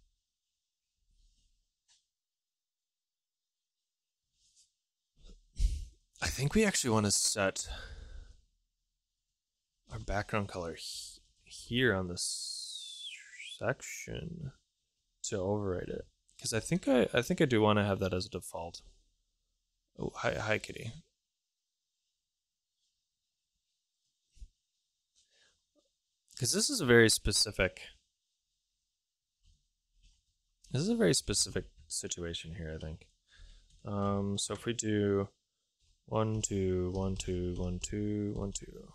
I think we actually want to set our background color here on this section to override it, because I think I do want to have that as a default. Oh, hi kitty. Because this is a very specific situation here, I think. So if we do 1 2 1 2 1 2 1 2,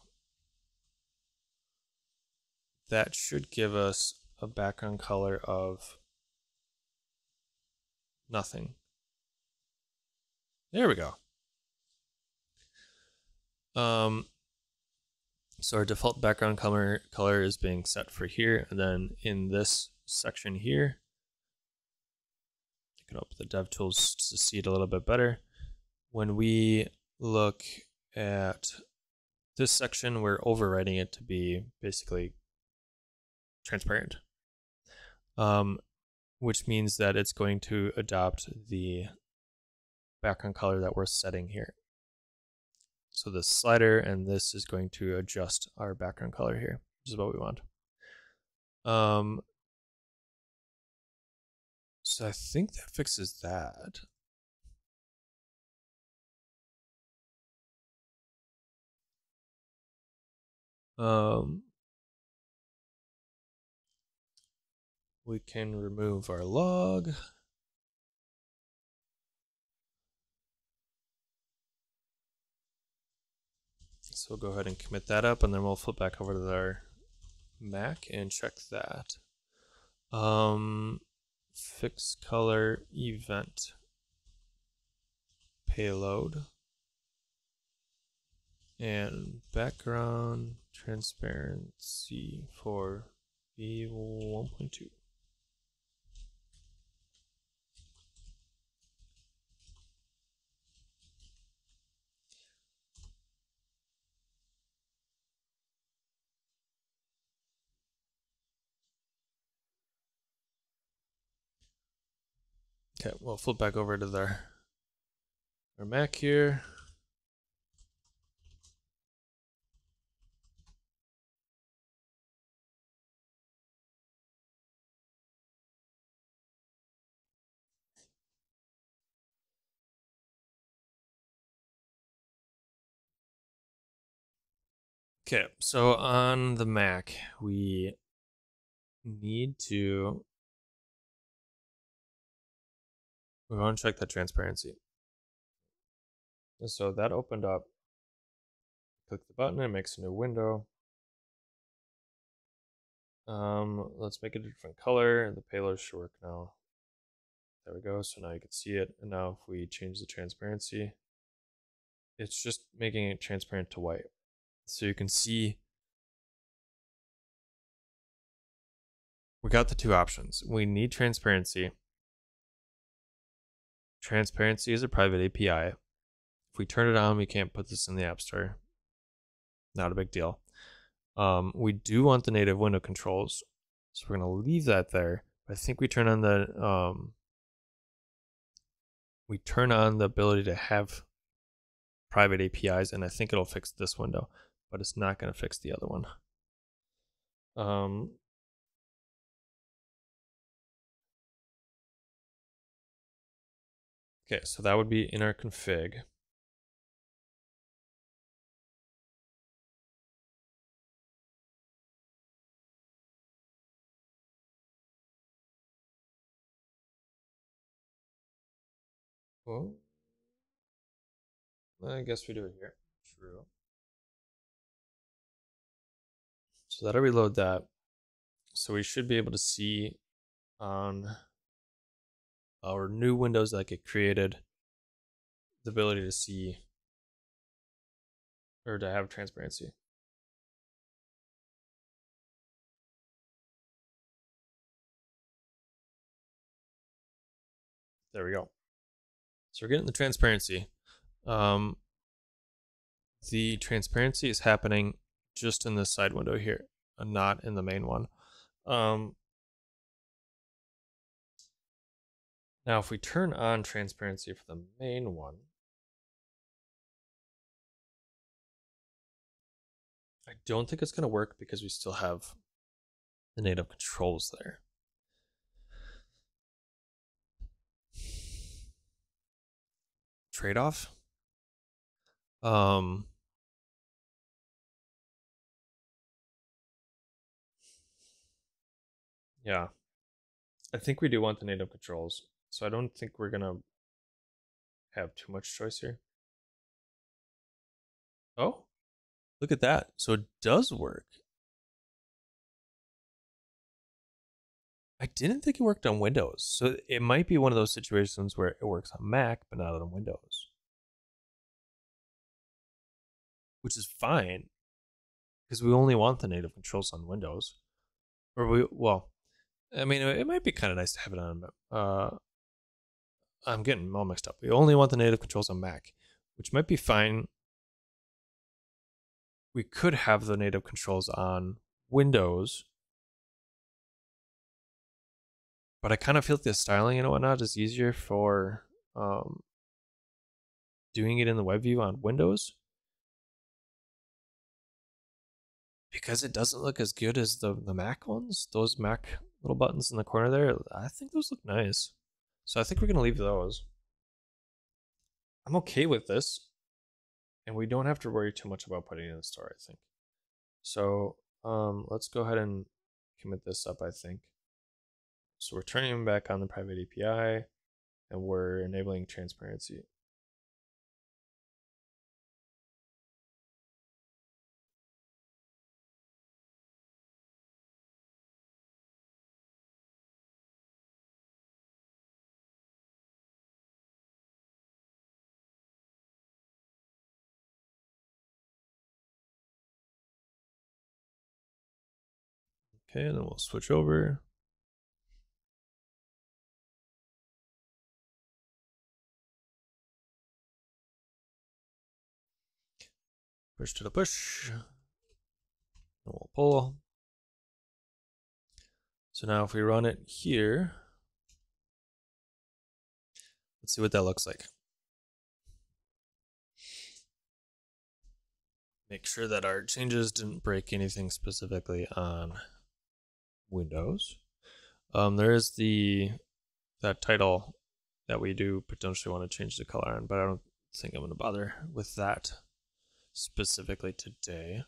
that should give us a background color of nothing. There we go. So our default background color is being set for here, and then in this section here, you can open the DevTools to see it a little bit better. When we look at this section, we're overwriting it to be basically transparent, which means that it's going to adopt the background color that we're setting here. So this slider and this is going to adjust our background color here, which is what we want. So I think that fixes that. We can remove our log. So we'll go ahead and commit that up, and then we'll flip back over to our Mac and check that. Fix color event payload and background transparency for v1.2. Okay, we'll flip back over to our Mac here. Okay, so on the Mac, we need to We want to check that transparency. And so that opened up. Click the button, it makes a new window. Let's make it a different color. The payload should work now. There we go. So now you can see it. And now if we change the transparency, it's just making it transparent to white. So you can see we got the two options. We need transparency. Transparency is a private API. If we turn it on, we can't put this in the App Store. Not a big deal. We do want the native window controls, so we're going to leave that there. But I think we turn on the ability to have private APIs, and I think it'll fix this window, but it's not going to fix the other one. Okay, so that would be in our config. Well, I guess we do it here. True. So that'll reload that. So we should be able to see on our new windows that get created the ability to see or to have transparency. There we go. So we're getting the transparency. The transparency is happening just in this side window here, and not in the main one. Now, if we turn on transparency for the main one, I don't think it's going to work because we still have the native controls there. Trade-off? Yeah. I think we do want the native controls, so I don't think we're going to have too much choice here. Oh, look at that. So it does work. I didn't think it worked on Windows. So it might be one of those situations where it works on Mac, but not on Windows. Which is fine, because we only want the native controls on Windows. Well, I mean, it might be kind of nice to have it on. I'm getting all mixed up. We only want the native controls on Mac, which might be fine. We could have the native controls on Windows, but I kind of feel like the styling and whatnot is easier for doing it in the web view on Windows, because it doesn't look as good as the Mac ones. Those Mac little buttons in the corner there, I think those look nice. So I think we're going to leave those. I'm okay with this, and we don't have to worry too much about putting it in the store, I think. So let's go ahead and commit this up, I think. So we're turning back on the private API, and we're enabling transparency. Okay, and then we'll switch over. Push to the push. And we'll pull. So now if we run it here, let's see what that looks like. Make sure that our changes didn't break anything specifically on Windows. There is that title that we do potentially want to change the color on, but I don't think I'm going to bother with that specifically today.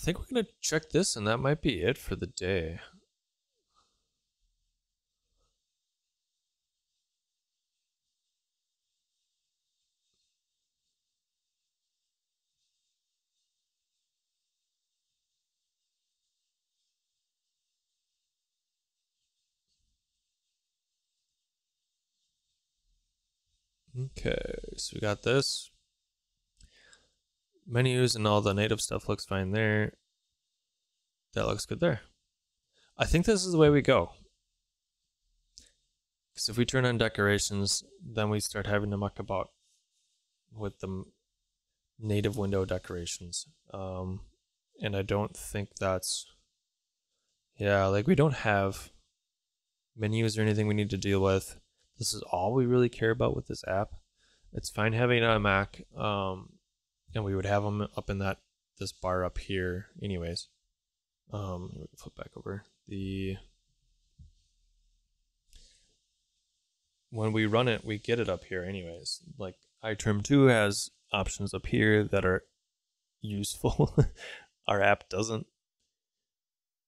think we're going to check this, and that might be it for the day. Okay, so we got this. Menus and all the native stuff looks fine there. That looks good there. I think this is the way we go. Because if we turn on decorations, then we start having to muck about with the native window decorations. And I don't think that's... Yeah, like we don't have menus or anything we need to deal with. This is all we really care about with this app. It's fine having it on a Mac, and we would have them up in this bar up here anyways. Flip back over. When we run it, we get it up here anyways. Like iTerm 2 has options up here that are useful. Our app doesn't,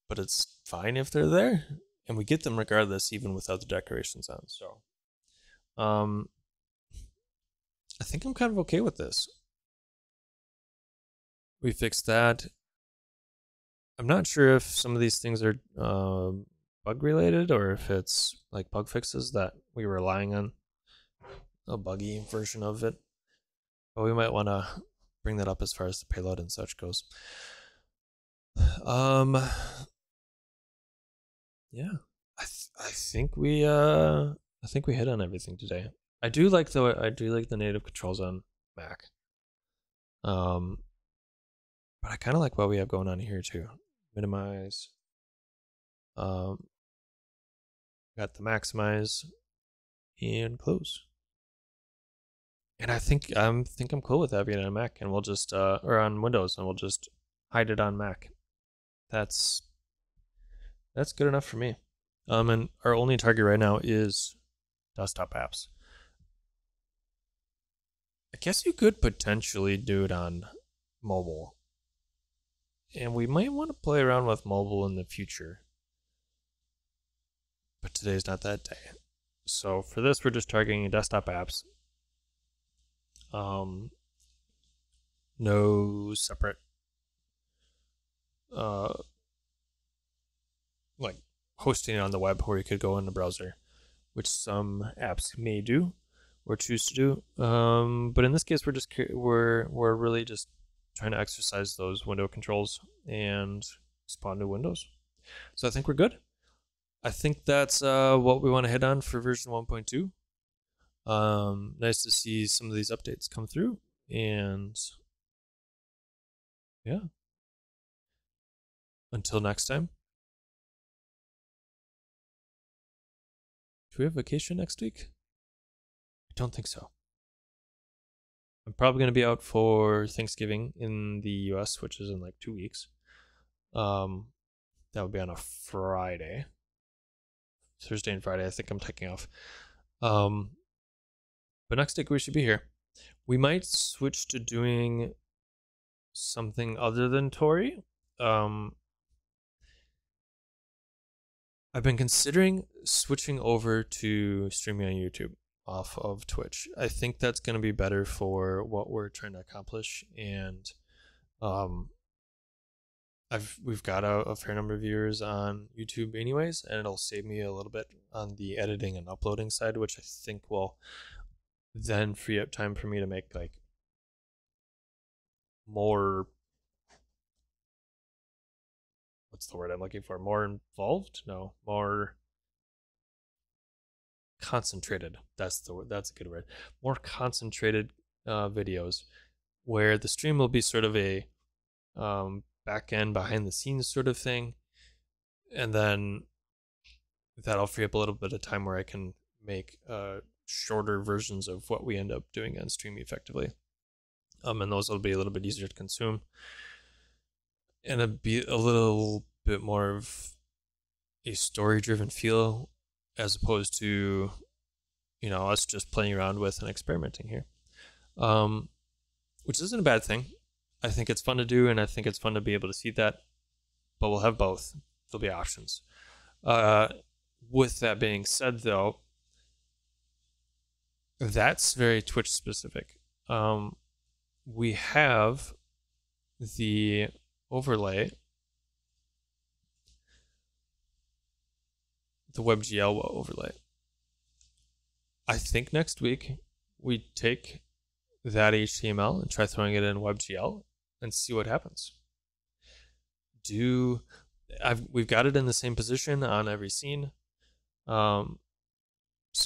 but it's fine if they're there, and we get them regardless, even without the decorations on. So, I think I'm kind of okay with this. We fixed that. I'm not sure if some of these things are bug related or if it's like bug fixes that we were relying on a buggy version of it. But we might want to bring that up as far as the payload and such goes. Yeah, I think we hit on everything today. I do like the native controls on Mac. But I kind of like what we have going on here too. Minimize. Got the maximize and close. And I think I'm cool with that being on Mac, and we'll just or on Windows, and we'll just hide it on Mac. That's good enough for me. And our only target right now is desktop apps. I guess you could potentially do it on mobile. And we might want to play around with mobile in the future. But today's not that day. So for this, we're just targeting desktop apps. No separate like hosting it on the web where you could go in the browser, which some apps may do or choose to do. But in this case, we're really just trying to exercise those window controls and spawn new windows. So I think we're good. I think that's what we want to hit on for version 1.2. Nice to see some of these updates come through, and yeah. Until next time. Do we have vacation next week? I don't think so. I'm probably going to be out for Thanksgiving in the US, which is in like 2 weeks. That would be on a Friday. Thursday and Friday, I think I'm taking off. But next week we should be here. We might switch to doing something other than Tauri. I've been considering switching over to streaming on YouTube off of Twitch. I think that's going to be better for what we're trying to accomplish, and we've got a fair number of viewers on YouTube anyways, and it'll save me a little bit on the editing and uploading side, which I think will then free up time for me to make like more, what's the word I'm looking for? More involved? No, more concentrated. That's the word. That's a good word. More concentrated videos where the stream will be sort of a back end, behind the scenes sort of thing, and then that'll free up a little bit of time where I can make shorter versions of what we end up doing on stream effectively. And those will be a little bit easier to consume, and it'll be a little bit more of a story-driven feel as opposed to, you know, us just playing around with and experimenting here, which isn't a bad thing. I think it's fun to do, and I think it's fun to be able to see that. But we'll have both. There'll be options. With that being said, though, that's very Twitch specific. We have the overlay, the WebGL overlay. I think next week we take that HTML and try throwing it in WebGL and see what happens. We've got it in the same position on every scene, so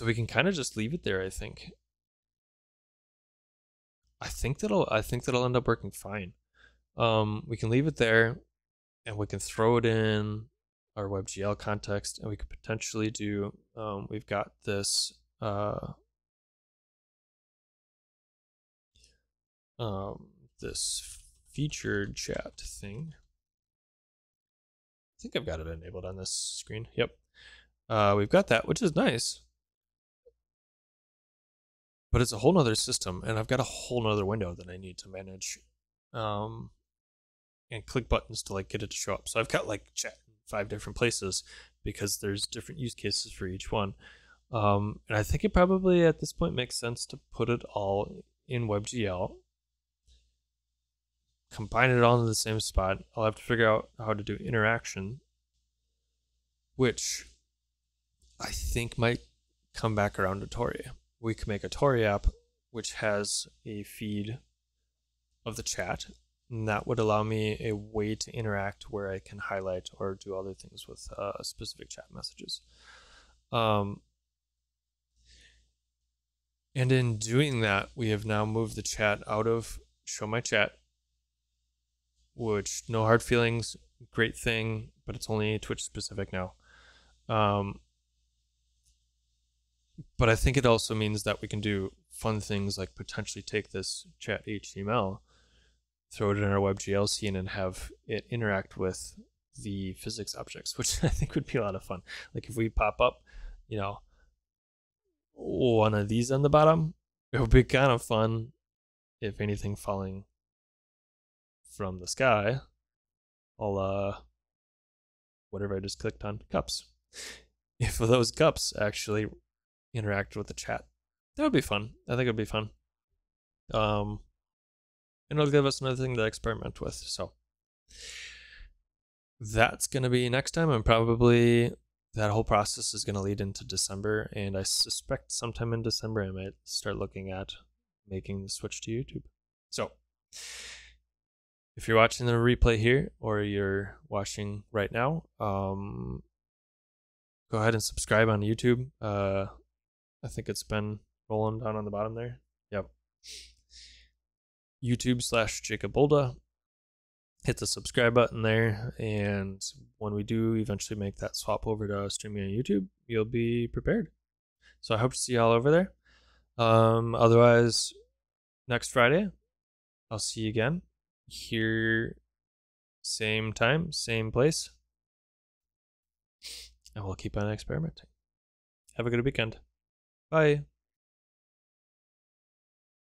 we can kind of just leave it there. I think that'll end up working fine. We can leave it there, and we can throw it in our WebGL context, and we could potentially do. We've got this. This featured chat thing. I think I've got it enabled on this screen. Yep. We've got that, which is nice. But it's a whole nother system, and I've got a whole nother window that I need to manage. And click buttons to like get it to show up. So I've got like chat in 5 different places because there's different use cases for each one. And I think it probably at this point makes sense to put it all in WebGL, combine it all into the same spot. I'll have to figure out how to do interaction, which I think might come back around to Tauri. We can make a Tauri app which has a feed of the chat, and that would allow me a way to interact where I can highlight or do other things with specific chat messages. And in doing that, we have now moved the chat out of show my chat, which no hard feelings, great thing, but it's only Twitch specific now. But I think it also means that we can do fun things like potentially take this chat HTML, throw it in our WebGL scene, and have it interact with the physics objects, which I think would be a lot of fun. Like if we pop up, one of these on the bottom, it would be kind of fun if anything falling from the sky, all whatever I just clicked on, cups. If those cups actually interact with the chat, that would be fun. I think it would be fun. And it'll give us another thing to experiment with. So that's going to be next time, and probably that whole process is going to lead into December, and I suspect sometime in December I might start looking at making the switch to YouTube. So if you're watching the replay here or you're watching right now, go ahead and subscribe on YouTube. I think it's been rolling down on the bottom there. Yep. YouTube/Jacob Bolda. Hit the subscribe button there, and when we do eventually make that swap over to streaming on YouTube, you'll be prepared. So I hope to see y'all over there. Otherwise, next Friday, I'll see you again here, same time, same place, and we'll keep on experimenting. Have a good weekend. Bye.